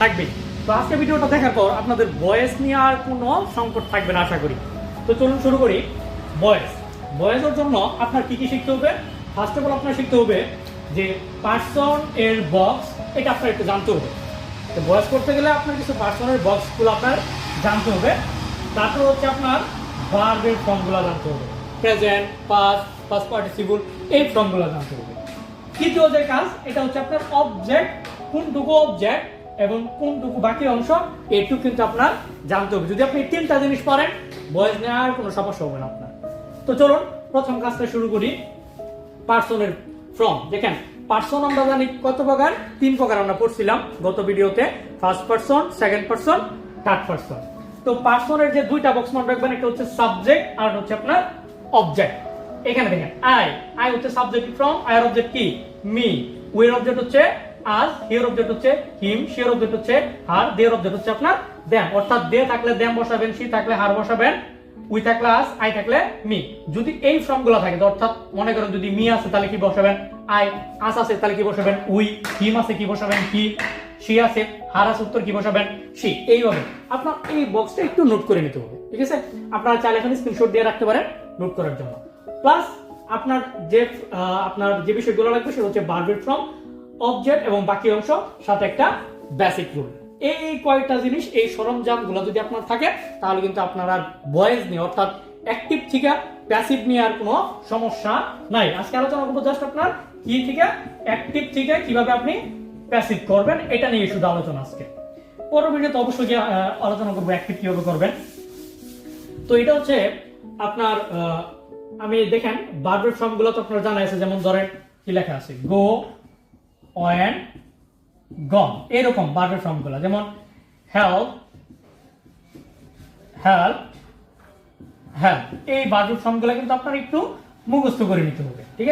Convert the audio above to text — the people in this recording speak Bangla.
থাকবে। তো আজকে ভিডিওটা দেখার পর আপনাদের ভয়েস নিয়ে আর কোনো সংকট থাকবে না আশা করি। তো চলুন শুরু করি। ভয়েসের জন্য আপনার কি কি শিখতে হবে? ফার্স্ট অফ অল আপনার শিখতে হবে যে পার্সন এর বক্স, এটা আপনার একটু জানতে হবে। তো ভয়েস করতে গেলে আপনার কিছু পার্সনের বক্সগুলো আপনার জানতে হবে। তারপর হচ্ছে আপনার ভার্বের ফর্মগুলো জানতে হবে, প্রেজেন্ট, পাস্ট, পাস্ট পার্টিসিপল, এই ফর্মগুলো জানতে হবে। তৃতীয় যে কাজ, এটা হচ্ছে আপনার অবজেক্ট, কোনটুকু অবজেক্ট এবং কোনটুকু বাকি অংশ, এইটুকু কিন্তু আপনার জানতে হবে। যদি আপনি তিনটা জিনিস পারেন, ভয়েস নেওয়ার কোনো সমস্যা হবে না আপনার। তো চলুন প্রথম কাজটা শুরু করি। পার্সনের ফর্ম দেখেন, পার্সন আমরা জানি কত প্রকার? 3 প্রকার আমরা পড়ছিলাম গত ভিডিওতে, first person, second person, third person. তো পার্সনের যে দুইটা বক্স মনে রাখবেন, একটা হচ্ছে সাবজেক্ট আর হচ্ছে আপনার অবজেক্ট। এখানে দেখেন আই হচ্ছে সাবজেক্ট ফ্রম, আয়ের অবজেক্ট কি? মি, উইর অবজেক্ট হচ্ছে আজ, হিয়ার অবজেক্ট হচ্ছে হিম, শিয়ার অবজেক্ট হচ্ছে হার, দেয়ার অবজেক্ট হচ্ছে আপনার দেম। অর্থাৎ দে থাকলে দেম বসাবেন, সি থাকলে হার বসাবেন, উই থাকলে আস, আই থাকলে মি। যদি এই ফর্মগুলো থাকে, অর্থাৎ মনে করেন যদি মি আছে তাহলে কি বসাবেন? আই, আস আছে তাহলে কি বসাবেন? উই, হিম আছে কি বসাবেন? কি, সি আছে, হার আছে উত্তর কি বসাবেন? সি। এইভাবে আপনার এই বক্সটা একটু নোট করে নিতে হবে, ঠিক আছে? আপনারা চাইলে এখানে স্ক্রিনশট দিয়ে রাখতে পারেন নোট করার জন্য। প্লাস আপনার যে বিষয়গুলো লাগবে সেটা হচ্ছে ভার্বের ফর্ম, অবজেক্ট এবং বাকি অংশ, সাথে একটা বেসিক রুল। এই কয়েকটা জিনিস, এই সরঞ্জামগুলো যদি আপনার থাকে, তাহলে কিন্তু আপনার আর ভয়েস নিয়ে, অর্থাৎ অ্যাক্টিভ থেকে প্যাসিভ নিয়ে আর কোনো সমস্যা নাই। আজকে আলোচনা করবো জাস্ট আপনার কি থেকে অ্যাক্টিভ থেকে কিভাবে আপনি প্যাসিভ করবেন, এটা নিয়ে শুধু আলোচনা আজকে। পরের ভিডিওতে অবশ্যই আলোচনা করবো অ্যাক্টিভ কিভাবে করবেন। তো এটা হচ্ছে আপনার আমি দেখেন ভার্বের ফর্মগুলো তো আপনার জানা আছে, যেমন ধরেন কি লেখা আছে, গো, ওয়েন, গন, এরকম ভার্বের ফর্মগুলো, যেমন হেল্প, হেল্প, হেল্প। এই ভার্বের ফর্মগুলো কিন্তু আপনার একটু মুখস্থ করে নিতে হবে, ঠিক আছে?